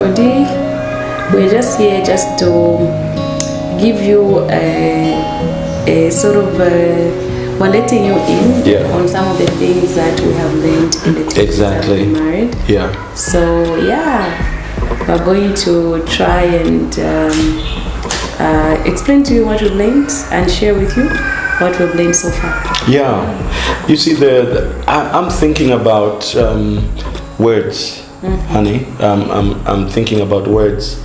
We're just here just to give you a sort of we're letting you in on some of the things that we have learned in the 2 years that we married. Yeah. So we're going to try and explain to you what we've learned and share with you what we've learned so far. Yeah. You see, I'm thinking about words, honey. I'm thinking about words.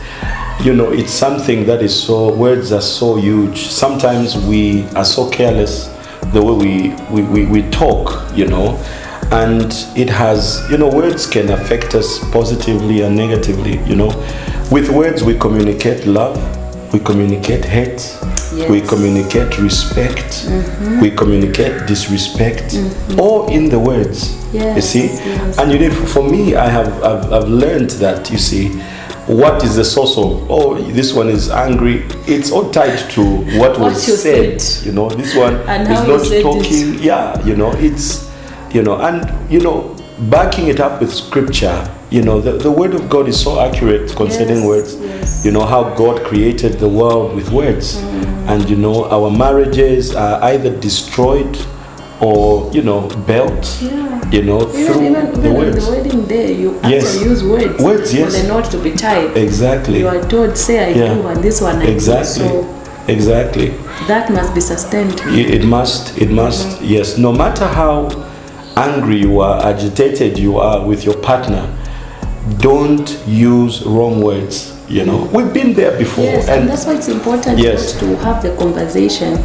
You know, it's something that is words are so huge. Sometimes we are so careless the way we talk, you know, and it has, you know, words can affect us positively and negatively, you know. With words we communicate love, we communicate hate, we communicate respect, we communicate disrespect, all in the words, you see. And you know, for me, I've learned that, you see, what is the source of, this one is angry, it's all tied to what was said, you know. This one is not talking, you know, it's, you know, and, you know, backing it up with scripture, you know, the word of God is so accurate concerning words. You know, how God created the world with words. And, you know, our marriages are either destroyed or, you know, built, you know, through the words. On the wedding day, you actually use words. Words, yes. For the knot to be tied. Exactly. You are told, say I do, and this one I do. Exactly. That must be sustained. It must, yes. No matter how angry you are, agitated you are with your partner, don't use wrong words. You know, we've been there before. Yes, and that's why it's important to have the conversation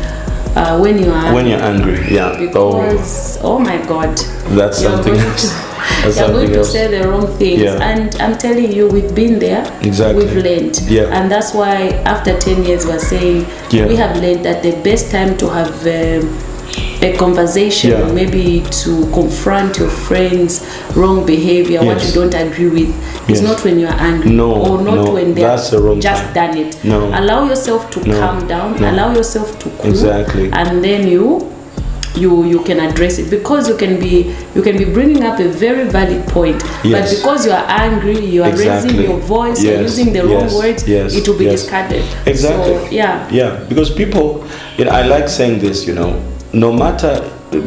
when you are angry. Yeah. Because oh my God, that's something else. You're going to say the wrong things, and I'm telling you, we've been there. Exactly. We've learned, and that's why after 10 years we're saying we have learned that the best time to have a conversation, maybe to confront your friend's wrong behavior, what you don't agree with, is not when you're angry, or not when they're just done it. Allow yourself to calm down, allow yourself to cool, and then you can address it, because you can be bringing up a very valid point, but because you are angry, you are raising your voice, you're using the wrong words, it will be discarded. Exactly. So, because people, you know, I like saying this, you know, no matter,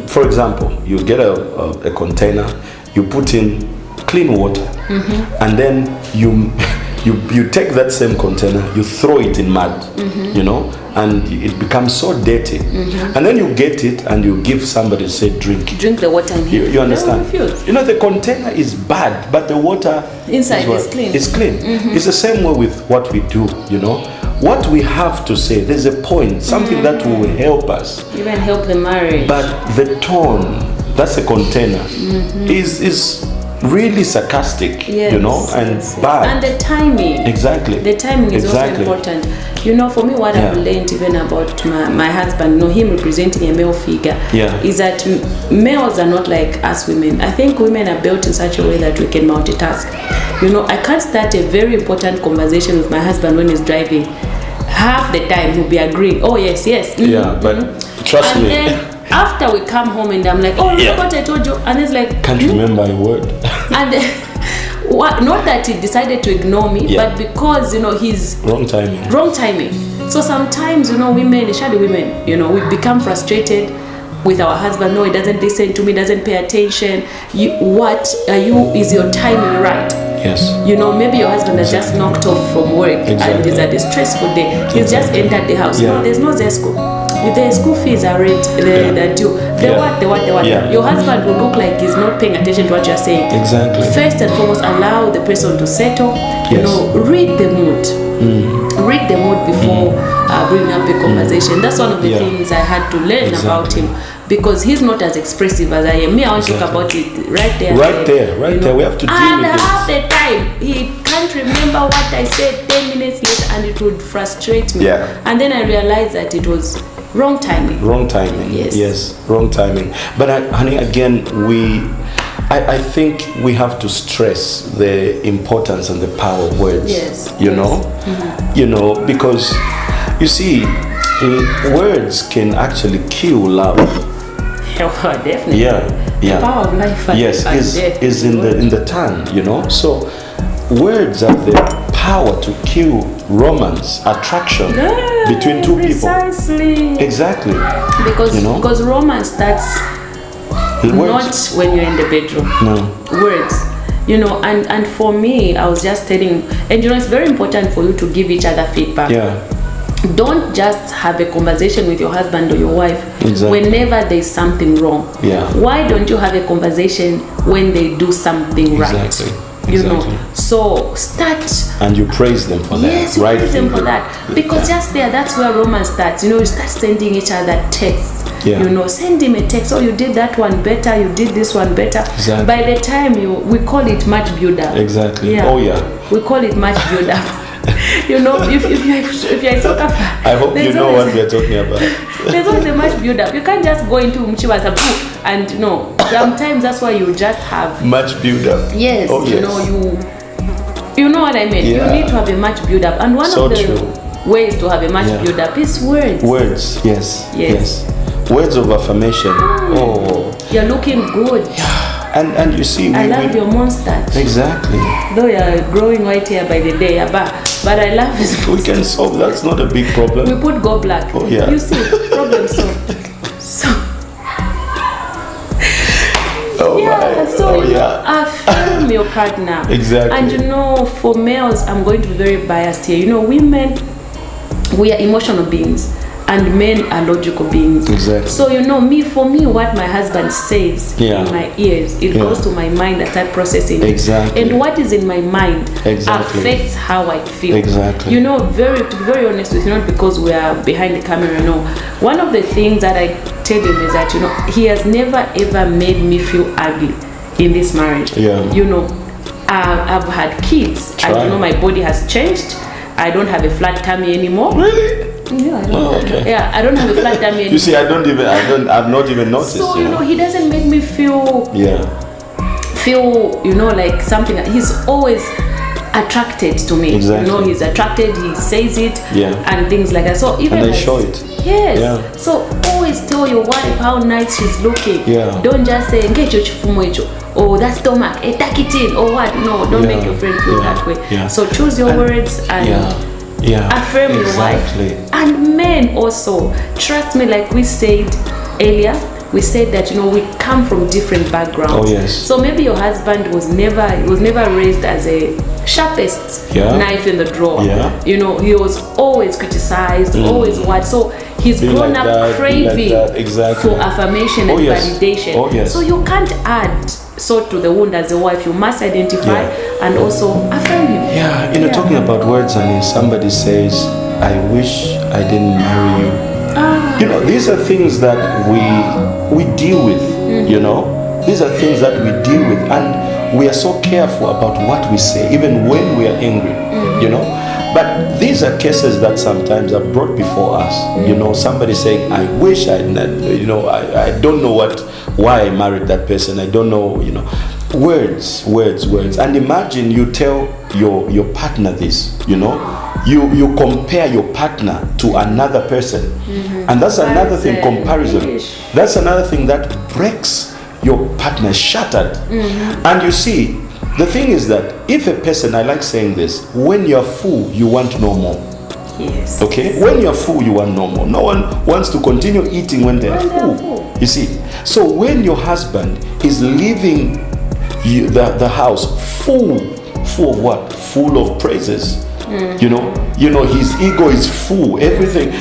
for example, you get a container, you put in clean water, and then you take that same container, you throw it in mud, you know, and it becomes so dirty, and then you get it and you give somebody, say, drink the water in here. You understand? You know, the container is bad, but the water inside is clean. It's clean. It's the same way with what we do, you know. What we have to say, there's a point, something that will help us, even help the marriage. But the tone, that's a container, is really sarcastic, you know, and bad. And the timing. Exactly. The timing is also important. You know, for me, what I've learned even about my husband, you know, him representing a male figure, is that males are not like us women. I think women are built in such a way that we can multitask. You know, I can't start a very important conversation with my husband when he's driving. Half the time he'll be agreeing, oh yes, but trust me. Then after we come home and I'm like, oh, look what I told you, and he's like, can't remember a word. And not that he decided to ignore me, but because, you know, he's wrong timing. So sometimes, you know, women, especially women, you know, we become frustrated with our husband. No, he doesn't listen to me, doesn't pay attention. Is your timing right? Yes. You know, maybe your husband has just knocked off from work and is at a stressful day. He's just entered the house. No, there's no ZESCO. If the school fees are rent, they're due. What? Your husband will look like he's not paying attention to what you're saying. Exactly. First and foremost, allow the person to settle. You know, read the mood. Read the mood before bringing up a conversation. That's one of the things I had to learn about him. Because he's not as expressive as I am. Me, I want to talk about it right there. Right there. We have to deal with it. And half the time, he can't remember what I said 10 minutes later, and it would frustrate me. And then I realized that it was wrong timing. Yes, wrong timing. But honey, again, I think we have to stress the importance and the power of words. You know? You know, because, you see, words can actually kill love. Definitely. The power of life is in the tongue, you know. So words have the power to kill romance, attraction between two precisely. people. Exactly. Because romance starts not when you're in the bedroom. No. Words. And for me, I was just telling, and it's very important for you to give each other feedback. Yeah. Don't just have a conversation with your husband or your wife whenever there's something wrong. Yeah. Why don't you have a conversation when they do something right? So start. And you praise them for that. Yes, you praise them for that. Because just there, that's where romance starts. You start sending each other texts. Yeah. Send him a text. Oh, you did that one better. You did this one better. Exactly. By the time we call it match builder. Exactly. Yeah. Oh yeah. We call it match builder. If you're a soccer fan, I hope you know what we're talking about. There's always a match build up. You can't just go into Mchiwaza and sometimes that's why you just have match build up. Yes. Oh, yes. You know what I mean? Yeah. You need to have a match build up. And one of the ways to have a match build up is words. Words, yes. Words of affirmation. Oh. You're looking good. Yeah. And you see, I love your mustache. Exactly. Though you're growing white hair by the day, but I love his mustache. We can solve. That's not a big problem. We put go black. Oh yeah. You see, problem solved. So. Affirm your partner. Exactly. And for males, I'm going to be very biased here. Women, we are emotional beings. And men are logical beings. Exactly. So for me, what my husband says in my ears, it goes to my mind. I start processing. Exactly. And what is in my mind affects how I feel. Exactly. To be very honest with you, not because we are behind the camera. No. One of the things that I tell him is that he has never ever made me feel ugly in this marriage. Yeah. I've had kids. And my body has changed. I don't have a flat tummy anymore. Really? Yeah, okay. Yeah, I don't have a flat tummy anymore. You see, I've not even noticed. So, he doesn't make me feel, like something. He's always attracted to me. Exactly. He's attracted, he says it, and things like that. So even and they show it. Yes. Yeah. So always tell your wife how nice she's looking. Yeah. Don't just say, oh, that stomach, tuck it in, or what. No, don't make your friend feel that way. Yeah. So choose your words and affirm your wife. And men also, trust me, like we said earlier, we said that we come from different backgrounds. Oh yes. So maybe your husband was never raised as a sharpest knife in the drawer. Yeah. He was always criticized, always what. So he's grown like up that, craving exactly. for affirmation and validation. Oh yes. So you can't add salt to the wound as a wife. You must identify and also affirm him. Yeah, talking about words, somebody says, I wish I didn't marry you. These are things that we deal with, These are things that we deal with, and we are so careful about what we say, even when we are angry, But these are cases that sometimes are brought before us. Somebody saying, I wish I don't know why I married that person. I don't know, Words. And imagine you tell your partner this, You compare your partner to another person. And that's another thing, comparison. That's another thing that breaks your partner, shattered. And you see, the thing is that if a person, I like saying this, when you're full, you want no more. Yes. Okay? When you're full, you want no more. No one wants to continue eating when they're full. You see? So when your husband is leaving the house full of what? Full of praises. His ego is full. Everything,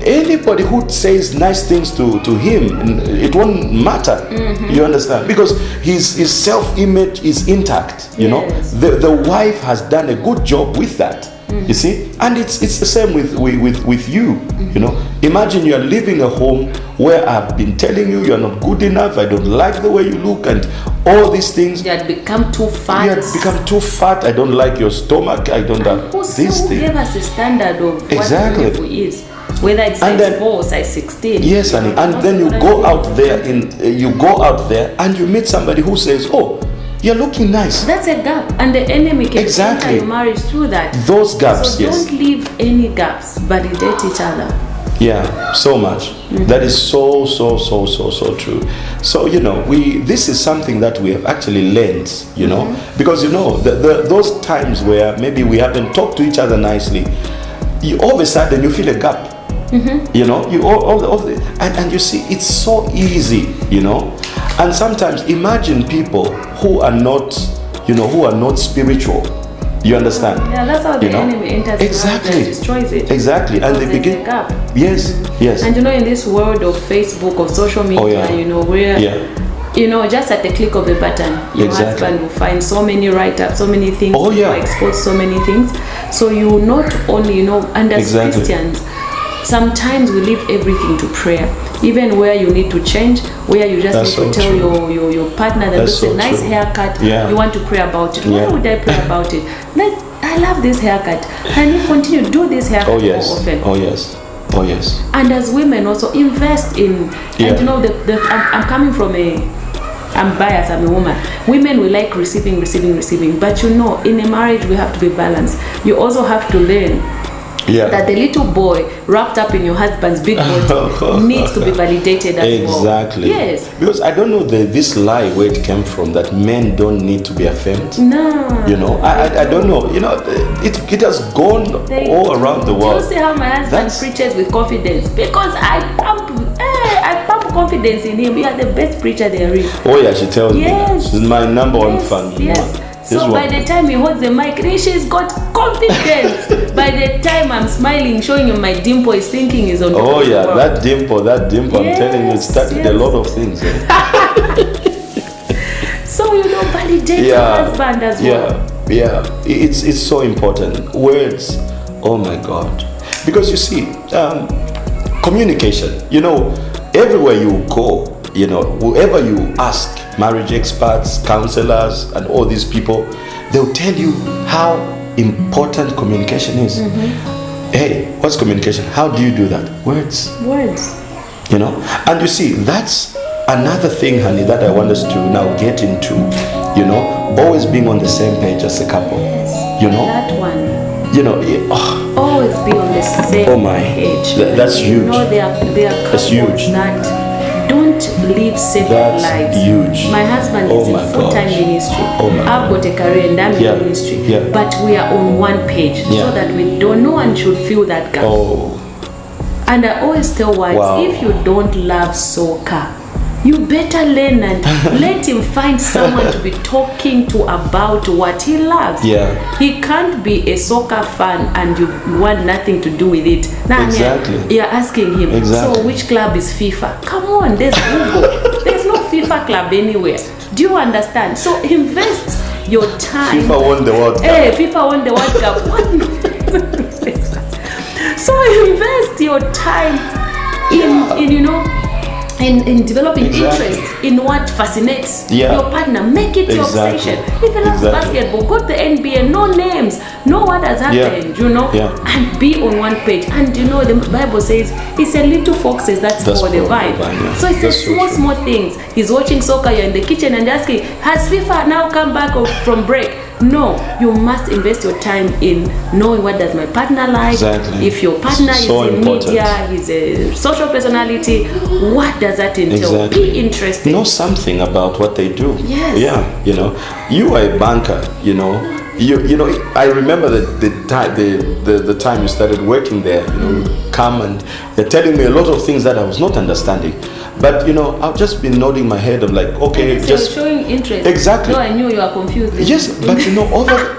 anybody who says nice things to him, it won't matter. You understand? Because his self-image is intact. The wife has done a good job with that. You see, and it's the same with you. Imagine you are living a home where I've been telling you you're not good enough. I don't like the way you look, and all these things. You had become too fat. I don't like your stomach. I don't have these things. Who gave us a standard of what beautiful is? Whether it's size 4 or size 16. Yes, honey. And then you go out there and you meet somebody who says, "Oh, you're looking nice." That's a gap, and the enemy can enter your marriage through that. Those gaps, so don't leave any gaps, validate each other. Yeah, so much. That is so true. So, this is something that we have actually learned, because, those times where maybe we haven't talked to each other nicely, all of a sudden you feel a gap. And you see, it's so easy, and sometimes imagine people who are not spiritual. You understand? Yeah, that's how the enemy enters exactly. and destroys it. Exactly, and they begin. Yes. And in this world of Facebook or social media, where just at the click of a button, your husband will find so many write-ups, so many things, expose so many things. So you not only, and as Christians, sometimes we leave everything to prayer. Even where you need to change, where you just need to tell your partner that this is a nice haircut, you want to pray about it. Why would I pray about it? I love this haircut. Can you continue to do this haircut more often? Oh yes. And as women also invest in, and I'm coming from I'm biased, I'm a woman. Women, we like receiving. But in a marriage, we have to be balanced. You also have to learn that the little boy wrapped up in your husband's big body needs to be validated as well. Exactly. Yes. Because I don't know this lie where it came from, that men don't need to be affirmed. No. I don't know. It has gone all around the world. Do you see how my husband preaches with confidence? Because I pump confidence in him. You are the best preacher there is. Oh yeah, she tells me. She's my number one fan. Yes. So by the time he holds the mic, she's got confidence. By the time I'm smiling, showing him my dimple, he's thinking he's on the Oh yeah, world. that dimple, I'm telling you, it started a lot of things. So validate your husband as well. Yeah, it's so important. Words, oh my God. Because you see, communication, everywhere you go, whoever you ask, marriage experts, counselors, and all these people, they'll tell you how important communication is. Hey, what's communication? How do you do that? Words. And you see, that's another thing, honey, that I want us to now get into. Always being on the same page as a couple. That one. Always be on the same page. That's huge. There are couples that don't live separate lives. Huge. My husband is in full-time ministry. I've got a career and I'm in ministry. But we are on one page so that no one should feel that gap. And I always tell wives, if you don't love soccer, you better learn and let him find someone to be talking to about what he loves. He can't be a soccer fan and you want nothing to do with it. Now you're asking him, so which club is FIFA? Come on, there's Google. There's no FIFA club anywhere. Do you understand? So invest your time. FIFA won the World Cup. Hey, FIFA won the World Cup. So invest your time in developing interest in what fascinates your partner. Make it your obsession. If he loves basketball, go to the NBA, know names, know what has happened, and be on one page. And the Bible says it's a little foxes that's for the vine. So it's the small things. He's watching soccer, you're in the kitchen and asking, has FIFA now come back from break? No, you must invest your time in knowing what does my partner like. If your partner is in media, he's a social personality, what does that entail? Be interested. Know something about what they do. You are a banker. I remember the time you started working there. You come and they're telling me a lot of things that I was not understanding. But I've just been nodding my head. I'm like, okay, just showing interest. Exactly. No, I knew you are confused. Yes, but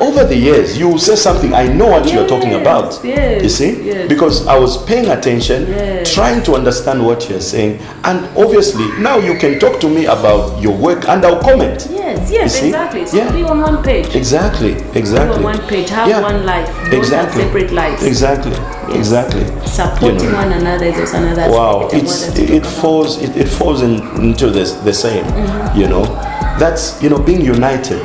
over the years, you say something. I know what you're talking about. You see, because I was paying attention, trying to understand what you're saying, and obviously now you can talk to me about your work, and I'll comment. Yes, exactly. So be on one page. Exactly. Be on one page. Have one life. Don't have separate lives. Exactly. Supporting one another is also another. Wow, it falls into the same. That's being united.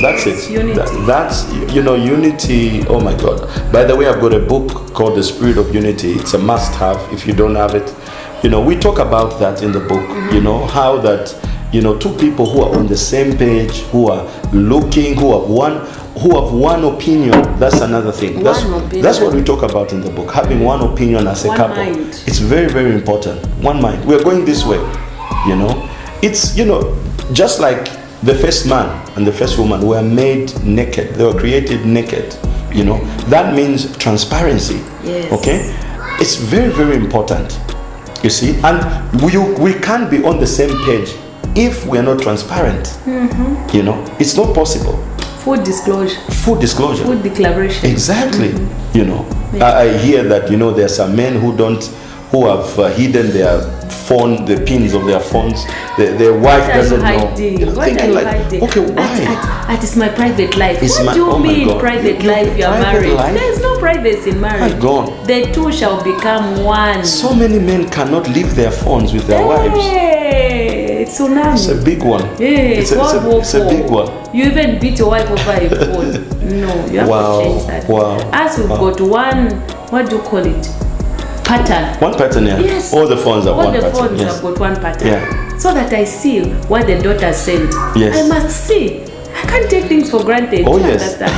That's it. Unity. That's unity. Oh my God. By the way, I've got a book called The Spirit of Unity. It's a must-have if you don't have it. We talk about that in the book. How that you know, two people who are on the same page, who are looking, who have one opinion. That's another thing. That's what we talk about in the book. Having one opinion as a couple. Mind. It's very, very important. One mind. We're going this way. You know, it's, you know, just like the first man and the first woman were made naked. They were created naked. You know, that means transparency. Yes. Okay, it's very, very important. You see, and we can't be on the same page if we are not transparent. You know, it's not possible. Full disclosure. Full disclosure. Full declaration. Exactly. You know, I hear that, you know, there are some men who have hidden their phone, the pins of their phones. Their wife doesn't know. What are you hiding? Okay, why? It's my private life. It's what do you mean private life? You are married. Life? There's no privacy in marriage. My God. The two shall become one. So many men cannot leave their phones with their wives. It's tsunami. It's a big one. It's a big one. You even beat your wife over a phone. No, you have to change that. Wow. As we've got one, what do you call it? Pattern. One pattern, yeah. Yes. All the phones have one pattern. All the phones have got one pattern. Yeah. So that I see what the daughter sent. Yes. I must see. I can't take things for granted. Oh, Do you yes. understand?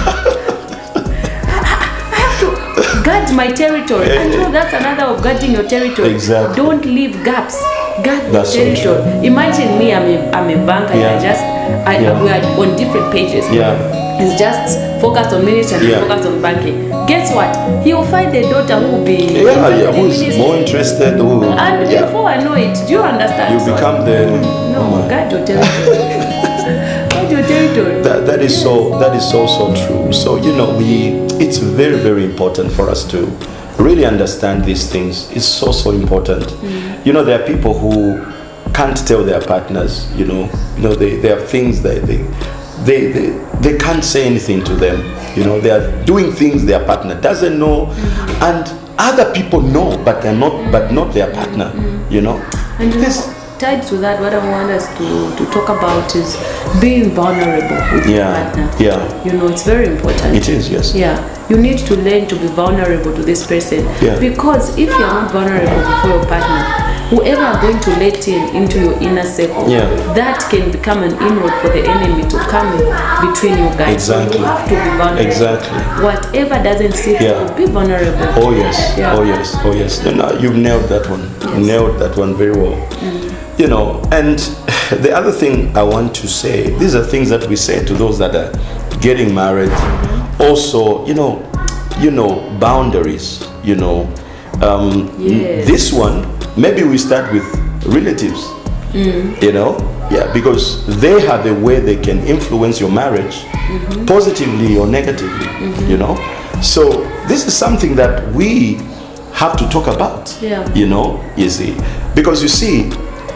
I have to guard my territory. I know that's another of guarding your territory. Exactly. Don't leave gaps. Guard That's the so territory. Imagine me, I'm a banker and we are on different pages. Yeah. He's just focused on ministry and focused on banking. Guess what? He'll find the daughter who will be who's more interested. And before I know it, do you understand? You become the guard your territory. Guard your territory. That is so true. So, you know, it's very, very important for us to really understand these things. It's so important. You know, there are people who can't tell their partners. You know, there are things that they can't say anything to them. You know, they are doing things their partner doesn't know, and other people know, but not their partner. You know, and tied to that, what I want us to talk about is being vulnerable with your partner. Yeah. You know, it's very important. It is, yes. Yeah. You need to learn to be vulnerable to this person. Yeah. Because if you're not vulnerable before your partner, whoever are going to let into your inner circle, that can become an inroad for the enemy to come between you guys. Exactly. So you have to be vulnerable. Exactly. Whatever doesn't sit well, be vulnerable. Oh yes. Yeah. Oh yes. Oh yes. No, you've nailed that one. Yes. You nailed that one very well. You know, and the other thing I want to say, these are things that we say to those that are getting married. Also, you know, boundaries. You know, this one, maybe we start with relatives. You know, because they have a way they can influence your marriage, positively or negatively. You know, so this is something that we have to talk about. You know, you see, because you see.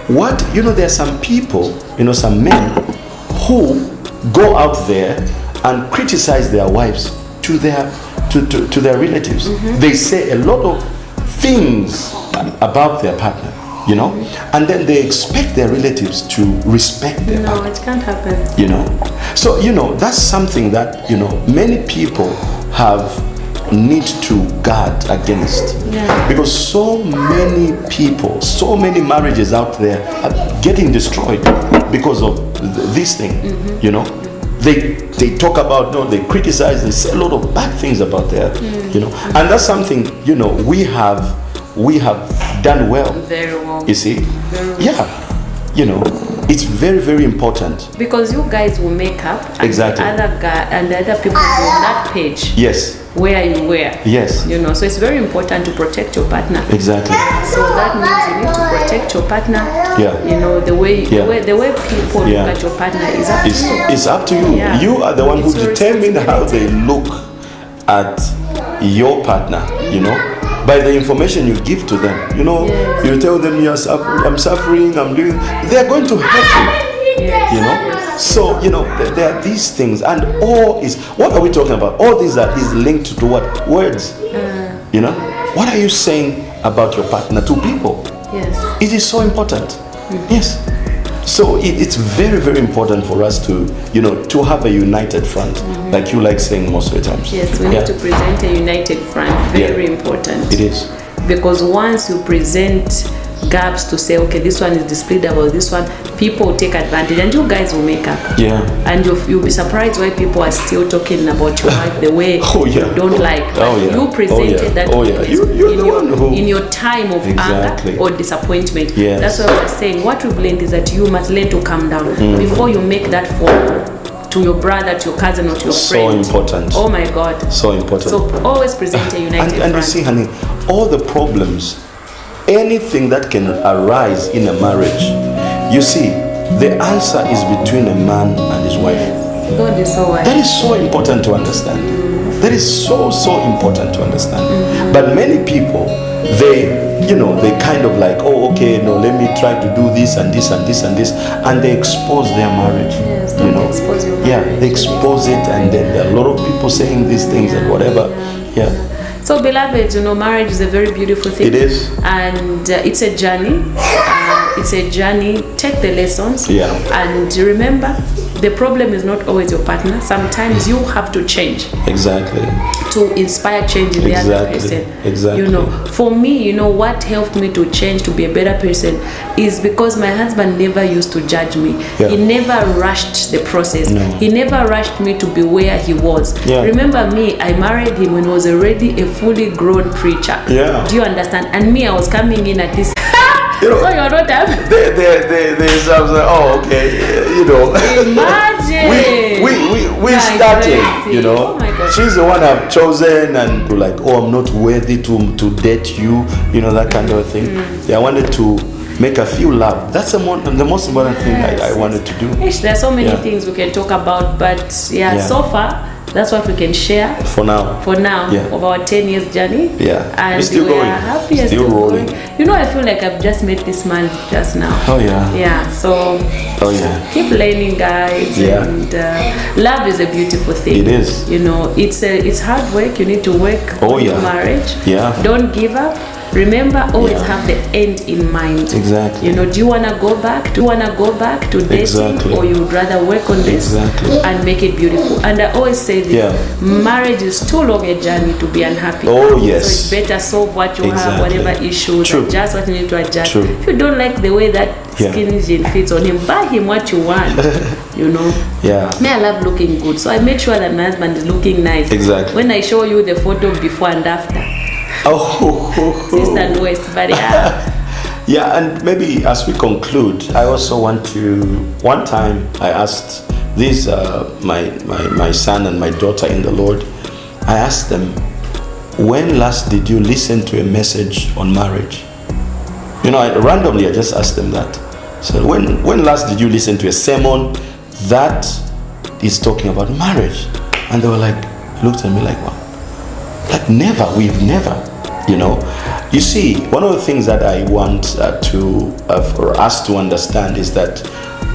There are some people, some men who go out there and criticize their wives to their relatives. They say a lot of things about their partner, and then they expect their relatives to respect their partner. No, it can't happen. So, that's something that, many people need to guard against, because so many people, so many marriages out there are getting destroyed because of this thing. They talk about, they criticize, they say a lot of bad things about their, and that's something we have done well. Very well. You see, it's very, very important, because you guys will make up, and exactly, the other people on that page. Yes. Where you were. Yes. So it's very important to protect your partner. Exactly. So that means you need to protect your partner. Yeah. The way people look at your partner is up to you. It's up to you. Yeah. You are the one who determine how they look at your partner, by the information you give to them. You tell them, I'm suffering, I'm doing, they're going to hurt you. Yes. So there are these things, and all is, what are we talking about? All these is linked to what? Words. What are you saying about your partner to people? Yes. It is so important. Yes. So it's very, very important for us to to have a united front, like you like saying most of the times. Yes, we need to present a united front. Very important. It is. Because once you present gaps to say, okay, this one is displayed about this one. People take advantage, and you guys will make up. Yeah. And you'll be surprised why people are still talking about your wife the way you don't like. You presented that in your time of anger or disappointment. Yes. That's what I was saying. What we've learned is that you must learn to calm down before you make that fall to your brother, to your cousin, or to your friend. So important. Oh my God. So important. So always present a united front. And you see, honey, all the problems, anything that can arise in a marriage, you see, the answer is between a man and his wife. God is so wise. That is so important to understand. That is so important to understand. But many people, they kind of like, oh, okay, no, let me try to do this and this and this and this, and they expose their marriage. Yes, don't expose your marriage. Yeah, they expose it, and then there are a lot of people saying these things and whatever. Yeah. So, beloved, marriage is a very beautiful thing. It is. And it's a journey. It's a journey. Take the lessons. Yeah. And remember, the problem is not always your partner. Sometimes you have to change. Exactly. To inspire change in the other person. Exactly. For me, what helped me to change to be a better person is because my husband never used to judge me. Yeah. He never rushed the process. No. He never rushed me to be where he was. Yeah. Remember me, I married him when he was already a fully grown preacher. Yeah. Do you understand? And me, I was coming in at this. So you're not happy. There's I was like, oh, okay, Imagine. we started, Oh my God. She's the one I've chosen, and you're like, oh, I'm not worthy to date you, that kind of thing. Yeah, I wanted to make her feel loved. That's the most important thing I wanted to do. There are so many things we can talk about, but so far, that's what we can share for now of our 10 years journey. And we're still going. Happy and still rolling. I feel like I've just met this man just now. So keep learning, guys. And love is a beautiful thing. It is. It's hard work. You need to work on your marriage. Don't give up. Remember, always have the end in mind. Exactly. Do you want to go back? Do you want to go back to dating, or you would rather work on this and make it beautiful? And I always say this: marriage is too long a journey to be unhappy. Oh yes. So it's better solve what you have, whatever issues, adjust what you need to adjust. True. If you don't like the way that skinny jean fits on him, buy him what you want. Me, I love looking good, so I make sure that my husband is looking nice. Exactly. When I show you the photo before and after. East and West, but and maybe as we conclude, I also want to. One time, I asked these my son and my daughter in the Lord. I asked them, when last did you listen to a message on marriage? Randomly, I just asked them that. So when last did you listen to a sermon that is talking about marriage? And they were like, looked at me like, wow, like never. We've never. You see, one of the things that I want for us to understand is that,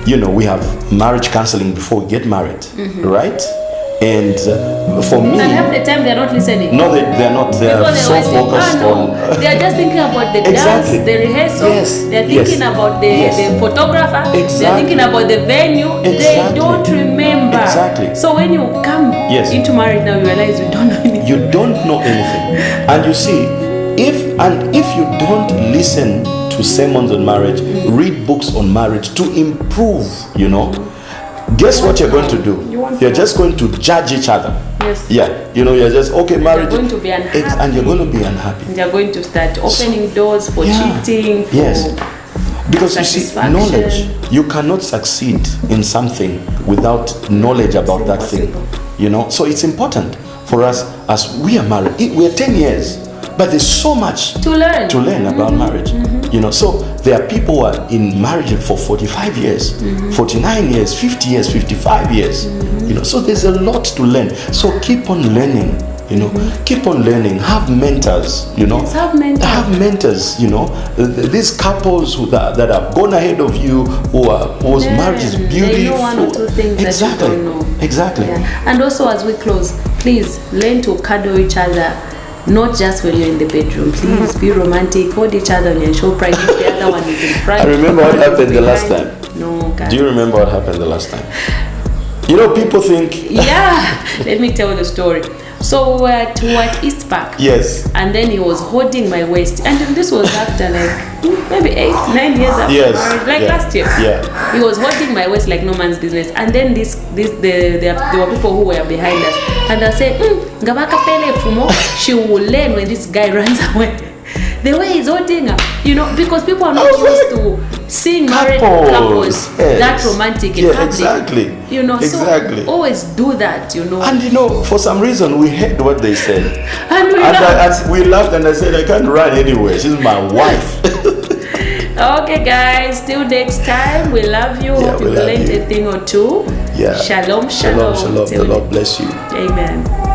we have marriage counseling before we get married, right? And for me, and half the time they're not listening. No, they're not. They're so focused on. They're just thinking about the dance, the rehearsal. They're thinking about the photographer. They're thinking about the venue. They don't remember. Exactly. So when you come into marriage now, you realize you don't know anything. You don't know anything, and you see, if you don't listen to sermons on marriage, read books on marriage to improve, guess what you're going to do? You're just going to judge each other. Yes. Yeah. You're just marriage. You're going to be unhappy. And you're going to be unhappy. And you're going to start opening doors for cheating. Because you see, knowledge. You cannot succeed in something without knowledge about that thing. So it's important for us as we are married. We're 10 years. But there's so much to learn about marriage. So there are people who are in marriage for 45 years, 49 years, 50 years, 55 years. So there's a lot to learn. So keep on learning. Keep on learning. Have mentors. Yes, have mentors. These couples that have gone ahead of you, whose marriage is beautiful. They know one or two things that you don't know. Exactly. And also, as we close, please learn to cuddle each other. Not just when you're in the bedroom. Please be romantic. Hold each other and show pride if the other one is in front. I remember what happened the last time. No, God. Do you remember what happened the last time? People think... Let me tell the story. So we were at East Park. Yes. And then he was holding my waist. And this was after like maybe 8-9 years after marriage, like last year. Yeah. He was holding my waist like no man's business. And then there were people who were behind us. And they said, Ngabaka Pele Fumo, she will learn when this guy runs away. The way he's holding her, you know, because people are not used to seeing married couples that romantic in public. Exactly. You know, exactly. So always do that, you know. And you know, for some reason, we heard what they said. And we laughed and I said, I can't run anywhere. She's my wife. Okay, guys. Till next time. We love you. Hope you learned a thing or two. Yeah. Shalom, shalom. Shalom, shalom. The Lord bless you. Amen.